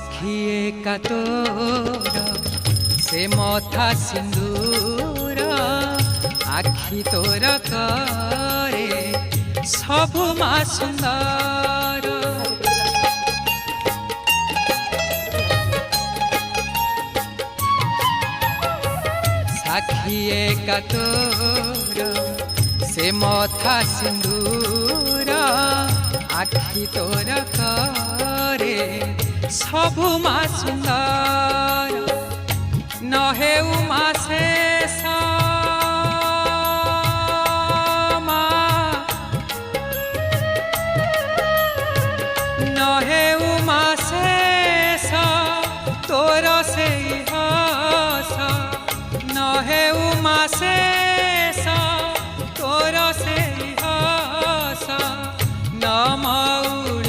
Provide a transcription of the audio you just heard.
साखी एका तोर से मथा सिंदूर आखि तोर करे सबु मा सुंदर साखी एका तोर से मथा सिंदूर आखि तोर करे सबु मा सुंदर नहे उमा शेष नहे उमा शेष तोर से हस नहे उमा शेष तोर से हस नमौ